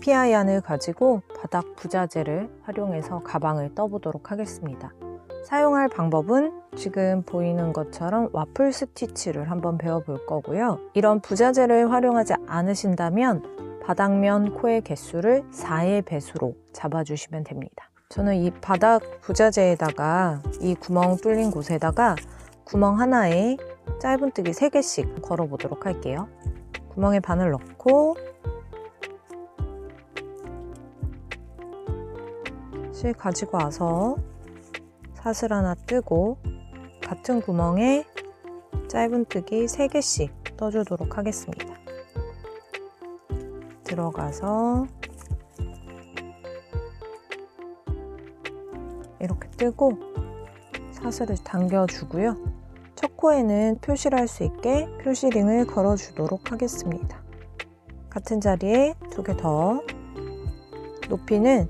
PI안을 가지고 바닥 부자재를 활용해서 가방을 떠보도록 하겠습니다. 사용할 방법은 지금 보이는 것처럼 와플 스티치를 한번 배워볼 거고요. 이런 부자재를 활용하지 않으신다면 바닥면 코의 개수를 4의 배수로 잡아주시면 됩니다. 저는 이 바닥 부자재에다가 이 구멍 뚫린 곳에다가 구멍 하나에 짧은뜨기 3개씩 걸어보도록 할게요. 구멍에 바늘 넣고 실 가지고 와서 사슬 하나 뜨고 같은 구멍에 짧은뜨기 3개씩 떠주도록 하겠습니다. 들어가서 이렇게 뜨고 사슬을 당겨주고요. 첫 코에는 표시를 할 수 있게 표시링을 걸어주도록 하겠습니다. 같은 자리에 2개 더. 높이는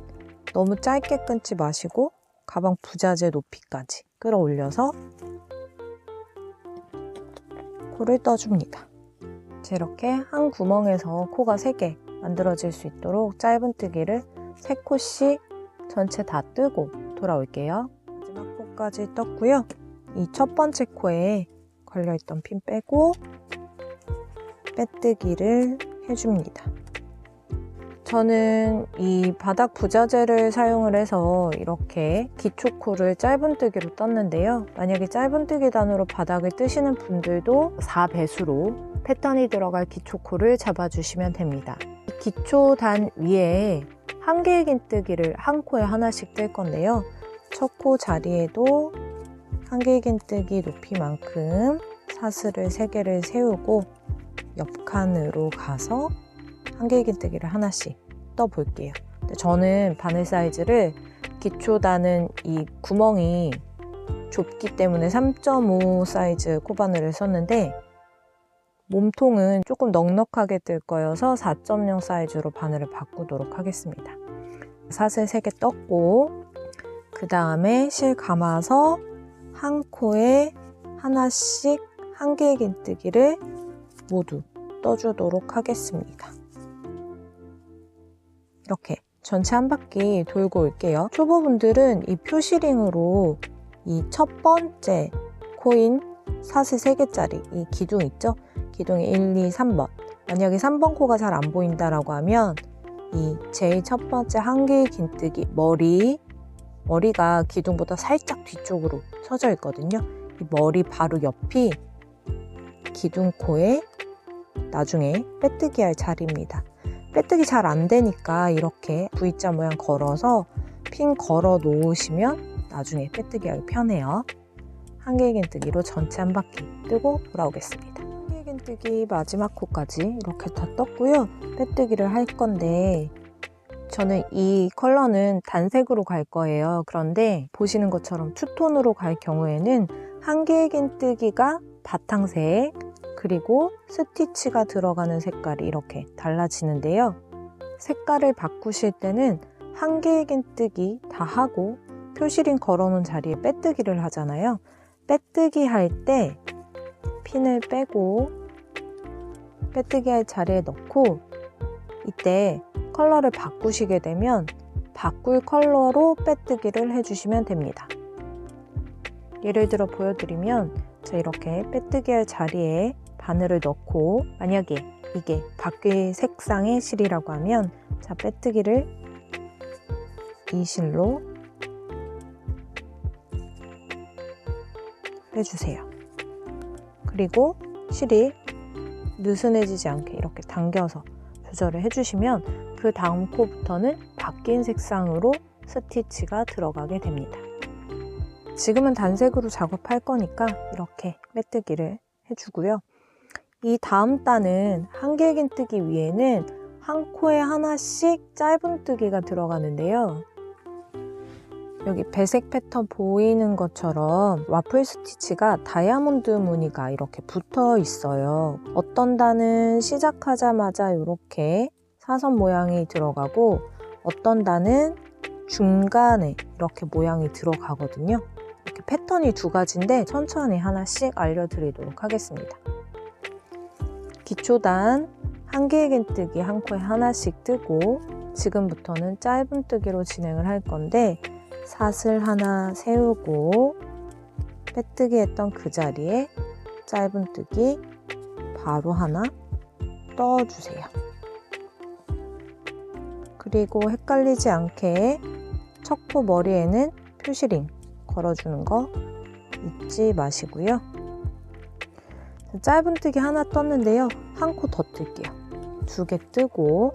너무 짧게 끊지 마시고 가방 부자재 높이까지 끌어올려서 코를 떠줍니다. 이렇게 한 구멍에서 코가 3개 만들어질 수 있도록 짧은뜨기를 3코씩 전체 다 뜨고 돌아올게요. 마지막 코까지 떴고요. 이 첫 번째 코에 걸려있던 핀 빼고 빼뜨기를 해줍니다. 저는 이 바닥 부자재를 사용을 해서 이렇게 기초코를 짧은뜨기로 떴는데요. 만약에 짧은뜨기 단으로 바닥을 뜨시는 분들도 4배수로 패턴이 들어갈 기초코를 잡아주시면 됩니다. 기초 단 위에 한 개의 긴뜨기를 한 코에 하나씩 뜰 건데요. 첫 코 자리에도 한 개의 긴뜨기 높이만큼 사슬을 3개를 세우고 옆 칸으로 가서 한 개의 긴뜨기를 하나씩 떠볼게요. 저는 바늘 사이즈를 기초단은 이 구멍이 좁기 때문에 3.5 사이즈 코바늘을 썼는데 몸통은 조금 넉넉하게 뜰 거여서 4.0 사이즈로 바늘을 바꾸도록 하겠습니다. 사슬 3개 떴고 그 다음에 실 감아서 한 코에 하나씩 한 개의 긴뜨기를 모두 떠주도록 하겠습니다. 이렇게 전체 한 바퀴 돌고 올게요. 초보분들은 이 표시링으로 이 첫 번째 코인 사슬 3개짜리 이 기둥 있죠? 기둥이 1, 2, 3번. 만약에 3번 코가 잘 안 보인다라고 하면 이 제일 첫 번째 한 개의 긴뜨기 머리가 기둥보다 살짝 뒤쪽으로 서져 있거든요. 이 머리 바로 옆이 기둥코에 나중에 빼뜨기 할 자리입니다. 빼뜨기 잘 안 되니까 이렇게 V자 모양 걸어서 핀 걸어 놓으시면 나중에 빼뜨기 하기 편해요. 한 개의 긴뜨기로 전체 한 바퀴 뜨고 돌아오겠습니다. 한 개의 긴뜨기 마지막 코까지 이렇게 다 떴고요. 빼뜨기를 할 건데 저는 이 컬러는 단색으로 갈 거예요. 그런데 보시는 것처럼 투톤으로 갈 경우에는 한 개의 긴뜨기가 바탕색 그리고 스티치가 들어가는 색깔이 이렇게 달라지는데요. 색깔을 바꾸실 때는 한 개의 긴뜨기 다 하고 표시링 걸어놓은 자리에 빼뜨기를 하잖아요. 빼뜨기 할 때 핀을 빼고 빼뜨기 할 자리에 넣고 이때 컬러를 바꾸시게 되면 바꿀 컬러로 빼뜨기를 해주시면 됩니다. 예를 들어 보여드리면 자 이렇게 빼뜨기 할 자리에 바늘을 넣고 만약에 이게 바뀔 색상의 실이라고 하면 자 빼뜨기를 이 실로 빼주세요. 그리고 실이 느슨해지지 않게 이렇게 당겨서 조절을 해주시면 그 다음 코부터는 바뀐 색상으로 스티치가 들어가게 됩니다. 지금은 단색으로 작업할 거니까 이렇게 빼뜨기를 해주고요. 이 다음 단은 한 개의 긴뜨기 위에는 한 코에 하나씩 짧은뜨기가 들어가는데요. 여기 배색 패턴 보이는 것처럼 와플 스티치가 다이아몬드 무늬가 이렇게 붙어 있어요. 어떤 단은 시작하자마자 이렇게 사선 모양이 들어가고 어떤 단은 중간에 이렇게 모양이 들어가거든요. 이렇게 패턴이 2가지인데 천천히 하나씩 알려드리도록 하겠습니다. 기초단 한 개의 긴뜨기 한 코에 하나씩 뜨고 지금부터는 짧은뜨기로 진행을 할 건데 사슬 하나 세우고 빼뜨기 했던 그 자리에 짧은뜨기 바로 하나 떠주세요. 그리고 헷갈리지 않게 척포 머리에는 표시링 걸어주는 거 잊지 마시고요. 짧은뜨기 하나 떴는데요. 한 코 더 뜰게요. 2개 뜨고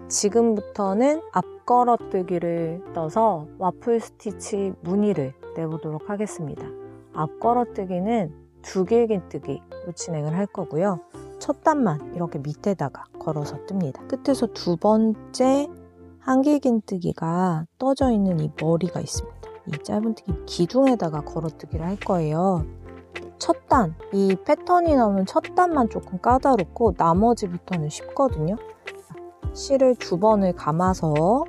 지금부터는 앞걸어뜨기를 떠서 와플 스티치 무늬를 내보도록 하겠습니다. 앞걸어뜨기는 두길긴뜨기로 진행을 할 거고요. 첫 단만 이렇게 밑에다가 걸어서 뜹니다. 끝에서 2번째 한길긴뜨기가 떠져 있는 이 머리가 있습니다. 이 짧은뜨기 기둥에다가 걸어뜨기를 할 거예요. 첫 단, 이 패턴이 나오는 첫 단만 조금 까다롭고 나머지부터는 쉽거든요. 실을 2번을 감아서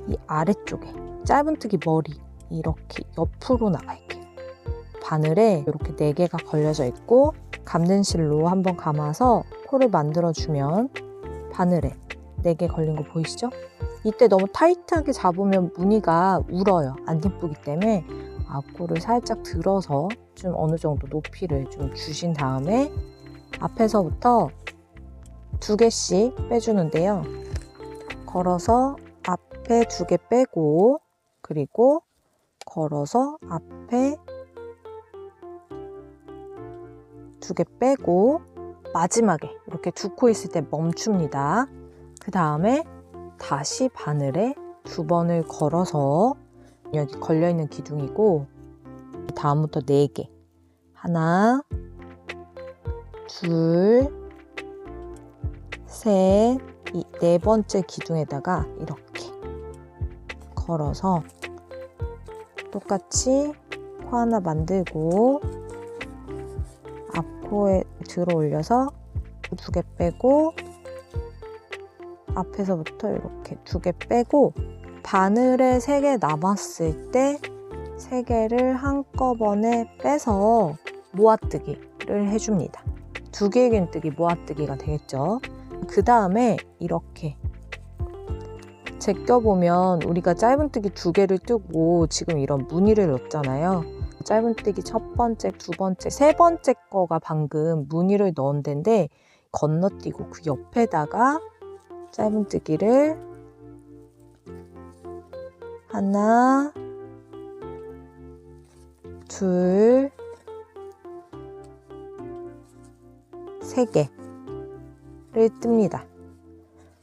이 아래쪽에 짧은뜨기 머리 이렇게 옆으로 나갈게요. 바늘에 이렇게 4개가 걸려져 있고 감는 실로 한번 감아서 코를 만들어주면 바늘에 4개 걸린 거 보이시죠? 이때 너무 타이트하게 잡으면 무늬가 울어요. 안 예쁘기 때문에 앞코를 살짝 들어서 좀 어느 정도 높이를 좀 주신 다음에 앞에서부터 2개씩 빼주는데요. 걸어서 앞에 2개 빼고 그리고 걸어서 앞에 2개 빼고 마지막에 이렇게 2코 있을 때 멈춥니다. 그 다음에 다시 바늘에 2번을 걸어서 여기 걸려있는 기둥이고 다음부터 4개 하나 둘 셋, 이 4번째 기둥에다가 이렇게 걸어서 똑같이 코 하나 만들고 앞코에 들어 올려서 2개 빼고 앞에서부터 이렇게 2개 빼고 바늘에 3개 남았을 때 3개를 한꺼번에 빼서 모아뜨기를 해줍니다. 두길긴뜨기 모아뜨기가 되겠죠. 그 다음에 이렇게 제껴보면 우리가 짧은뜨기 2개를 뜨고 지금 이런 무늬를 넣었잖아요. 짧은뜨기 첫 번째, 2번째, 3번째 거가 방금 무늬를 넣은 데인데 건너뛰고 그 옆에다가 짧은뜨기를 하나, 둘, 3개를 뜹니다.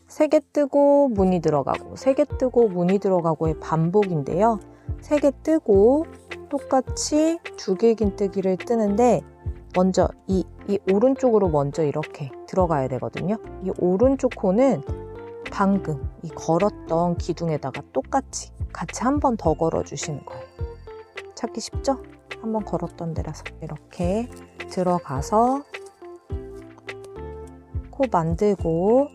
3개 뜨고 무늬 들어가고 3개 뜨고 무늬 들어가고의 반복인데요. 3개 뜨고 똑같이 두길긴뜨기를 뜨는데 먼저 이 오른쪽으로 먼저 이렇게 들어가야 되거든요. 이 오른쪽 코는 방금 이 걸었던 기둥에다가 똑같이 같이 한 번 더 걸어주시는 거예요. 찾기 쉽죠? 한 번 걸었던 데라서 이렇게 들어가서 코 만들고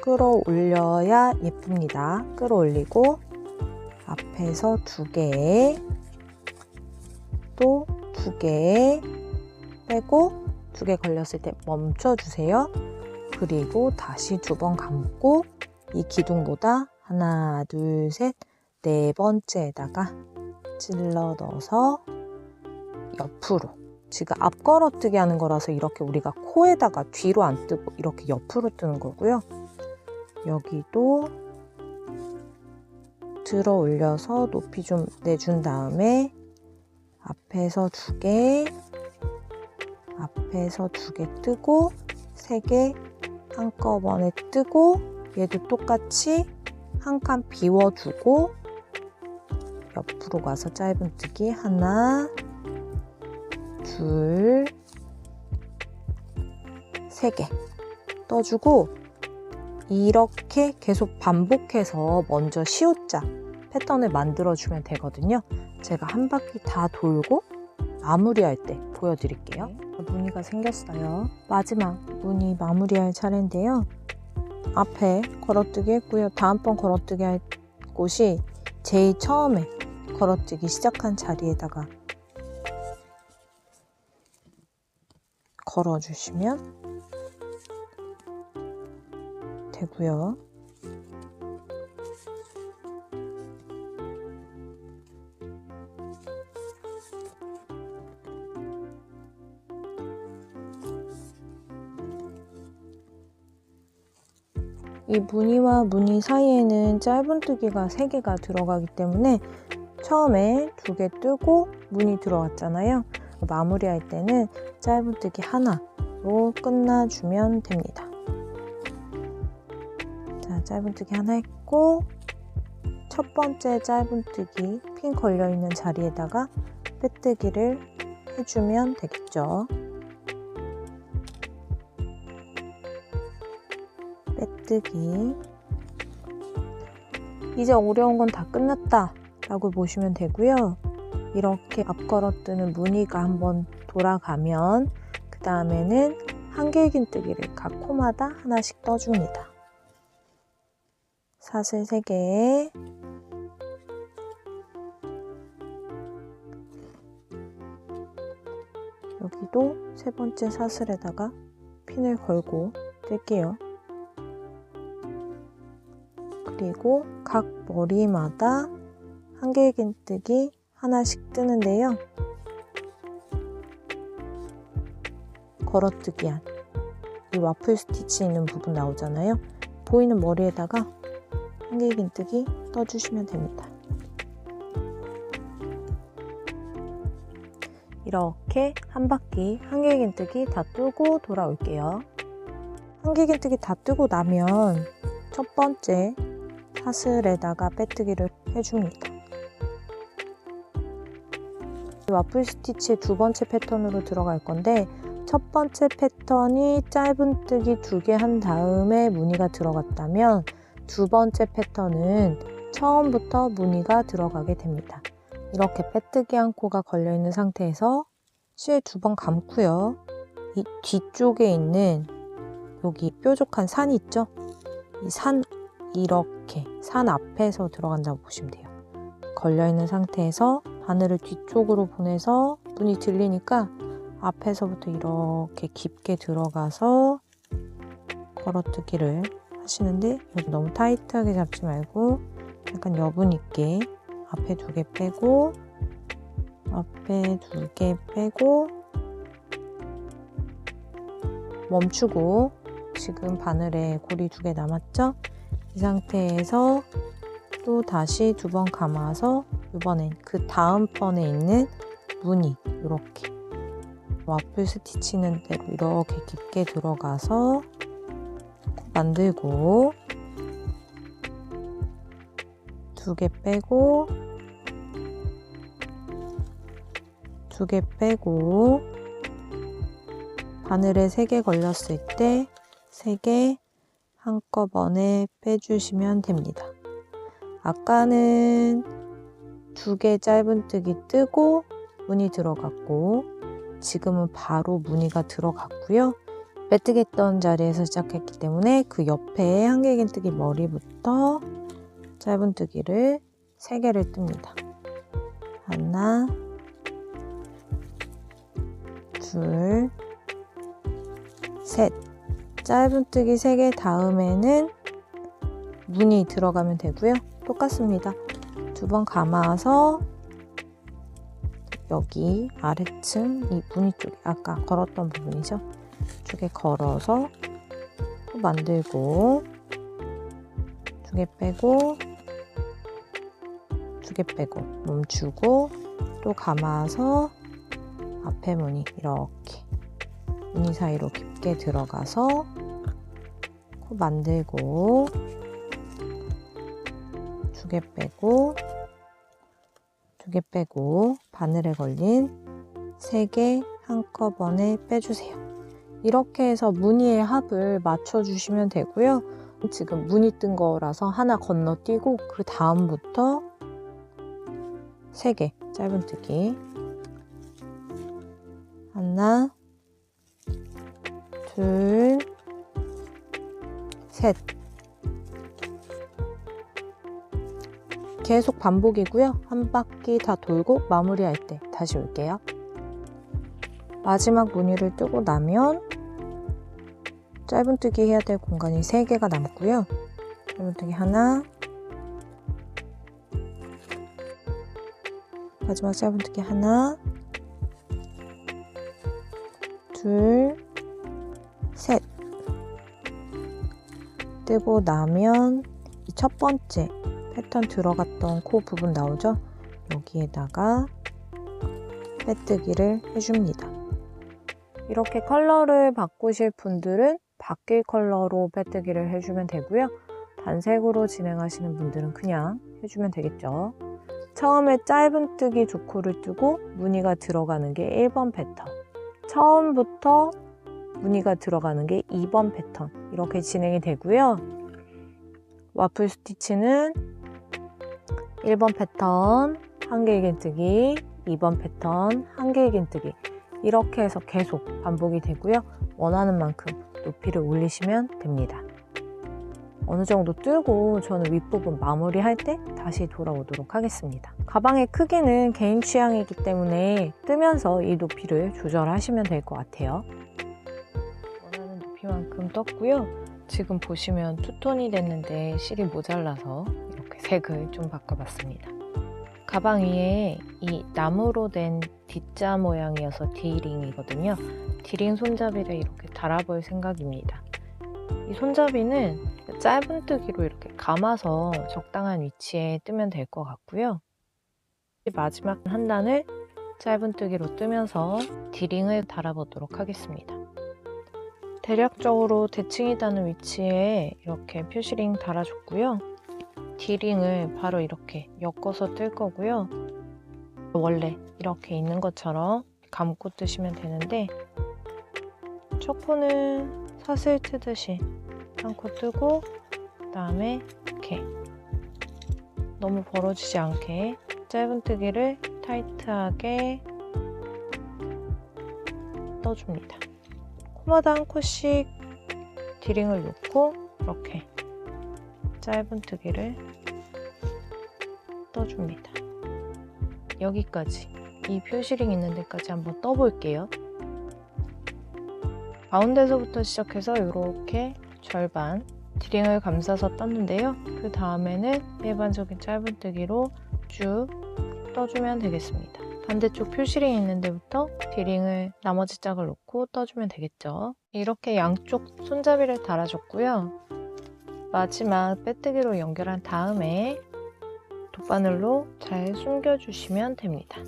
끌어올려야 예쁩니다. 끌어올리고 앞에서 2개 또 2개 빼고 2개 걸렸을 때 멈춰주세요. 그리고 다시 2번 감고 이 기둥보다 하나, 둘, 셋, 4번째에다가 찔러 넣어서 옆으로 지금 앞걸어뜨기 하는 거라서 이렇게 우리가 코에다가 뒤로 안 뜨고 이렇게 옆으로 뜨는 거고요. 여기도 들어 올려서 높이 좀 내준 다음에 앞에서 2개 앞에서 2개 뜨고 3개 한꺼번에 뜨고 얘도 똑같이 한 칸 비워주고 옆으로 가서 짧은뜨기 하나 둘 3개 떠주고 이렇게 계속 반복해서 먼저 시옷자 패턴을 만들어주면 되거든요. 제가 한 바퀴 다 돌고 마무리할 때 보여드릴게요. 무늬가 생겼어요. 마지막 무늬 마무리할 차례인데요. 앞에 걸어뜨기 했고요. 다음번 걸어뜨기 할 곳이 제일 처음에 걸어뜨기 시작한 자리에다가 걸어주시면 되고요. 이 무늬와 무늬 사이에는 짧은뜨기가 3개가 들어가기 때문에 처음에 2개 뜨고 무늬 들어왔잖아요. 마무리할 때는 짧은뜨기 하나로 끝나주면 됩니다. 자, 짧은뜨기 하나 했고 첫 번째 짧은뜨기 핀 걸려있는 자리에다가 빼뜨기를 해주면 되겠죠. 빼뜨기. 이제 어려운 건 다 끝났다 라고 보시면 되고요. 이렇게 앞걸어 뜨는 무늬가 한번 돌아가면 그 다음에는 한길긴뜨기를 각 코마다 하나씩 떠줍니다. 사슬 3개에 여기도 3번째 사슬에다가 핀을 걸고 뜰게요. 그리고 각 머리마다 한길긴뜨기 하나씩 뜨는데요. 걸어뜨기 한 이 와플 스티치 있는 부분 나오잖아요. 보이는 머리에다가 한길긴뜨기 떠주시면 됩니다. 이렇게 한 바퀴 한길긴뜨기 다 뜨고 돌아올게요. 한길긴뜨기 다 뜨고 나면 첫 번째 사슬에다가 빼뜨기를 해줍니다. 와플 스티치의 2번째 패턴으로 들어갈 건데 첫 번째 패턴이 짧은뜨기 2개 한 다음에 무늬가 들어갔다면 2번째 패턴은 처음부터 무늬가 들어가게 됩니다. 이렇게 빼뜨기 한 코가 걸려있는 상태에서 실 2번 감고요. 이 뒤쪽에 있는 여기 뾰족한 산이 있죠? 이 산, 이렇게 산 앞에서 들어간다고 보시면 돼요. 걸려있는 상태에서 바늘을 뒤쪽으로 보내서 무늬 들리니까 앞에서부터 이렇게 깊게 들어가서 걸어뜨기를 하시는데 여기 너무 타이트하게 잡지 말고 약간 여분 있게 앞에 2개 빼고 앞에 2개 빼고 멈추고 지금 바늘에 고리 2개 남았죠? 이 상태에서 또 다시 2번 감아서 이번엔 그 다음 번에 있는 무늬 이렇게 와플 스티치는 대로 이렇게 깊게 들어가서 만들고 2개 빼고 2개 빼고 바늘에 3개 걸렸을 때 3개 한꺼번에 빼주시면 됩니다. 아까는 2개 짧은뜨기 뜨고 무늬 들어갔고 지금은 바로 무늬가 들어갔고요. 빼뜨기 했던 자리에서 시작했기 때문에 그 옆에 한길긴뜨기 머리부터 짧은뜨기를 3개를 뜹니다. 하나, 둘, 셋. 짧은뜨기 3개 다음에는 무늬 들어가면 되고요. 똑같습니다. 2번 감아서 여기 아래층 이 무늬 쪽에 아까 걸었던 부분이죠. 쪽에 걸어서 또 만들고 2개 빼고 2개 빼고 멈추고 또 감아서 앞에 무늬 이렇게 무늬 사이로 깊게 들어가서 코 만들고 2개 빼고 2개 빼고 바늘에 걸린 3개 한꺼번에 빼주세요. 이렇게 해서 무늬의 합을 맞춰주시면 되고요. 지금 무늬 뜬 거라서 하나 건너뛰고 그 다음부터 3개 짧은뜨기 하나 둘 셋 계속 반복이고요. 한 바퀴 다 돌고 마무리할 때 다시 올게요. 마지막 무늬를 뜨고 나면 짧은뜨기 해야 될 공간이 3개가 남고요. 짧은뜨기 하나, 마지막 짧은뜨기 하나, 둘, 셋. 뜨고 나면 이 첫 번째 패턴 들어갔던 코 부분 나오죠? 여기에다가 빼뜨기를 해줍니다. 이렇게 컬러를 바꾸실 분들은 바뀔 컬러로 빼뜨기를 해주면 되고요. 단색으로 진행하시는 분들은 그냥 해주면 되겠죠. 처음에 짧은뜨기 두 코를 뜨고 무늬가 들어가는 게 1번 패턴, 처음부터 무늬가 들어가는 게 2번 패턴, 이렇게 진행이 되고요. 와플 스티치는 1번 패턴 한길긴뜨기, 2번 패턴 한길긴뜨기, 이렇게 해서 계속 반복이 되고요. 원하는 만큼 높이를 올리시면 됩니다. 어느 정도 뜨고 저는 윗부분 마무리할 때 다시 돌아오도록 하겠습니다. 가방의 크기는 개인 취향이기 때문에 뜨면서 이 높이를 조절하시면 될 것 같아요. 원하는 높이만큼 떴고요. 지금 보시면 투톤이 됐는데 실이 모자라서 이렇게 색을 좀 바꿔봤습니다. 가방 위에 이 나무로 된 D자 모양이어서 D링이거든요. D링 손잡이를 이렇게 달아볼 생각입니다. 이 손잡이는 짧은뜨기로 이렇게 감아서 적당한 위치에 뜨면 될 것 같고요. 마지막 한 단을 짧은뜨기로 뜨면서 D링을 달아보도록 하겠습니다. 대략적으로 대칭이 닿는 위치에 이렇게 표시링 달아줬고요. D링을 바로 이렇게 엮어서 뜰 거고요. 원래 이렇게 있는 것처럼 감고 뜨시면 되는데 첫 코는 사슬 트듯이 한 코 뜨고 그 다음에 이렇게 너무 벌어지지 않게 짧은뜨기를 타이트하게 떠줍니다. 코마다 한 코씩 D링을 놓고 이렇게 짧은뜨기를 떠줍니다. 여기까지, 이 표시링 있는 데까지 한번 떠볼게요. 가운데서부터 시작해서 이렇게 절반 D링을 감싸서 떴는데요. 그 다음에는 일반적인 짧은뜨기로 쭉 떠주면 되겠습니다. 반대쪽 표시링 있는 데부터 D링을 나머지 짝을 놓고 떠주면 되겠죠. 이렇게 양쪽 손잡이를 달아줬고요. 마지막 빼뜨기로 연결한 다음에 돗바늘로 잘 숨겨주시면 됩니다.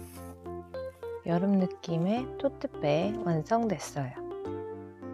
여름 느낌의 토트백 완성됐어요.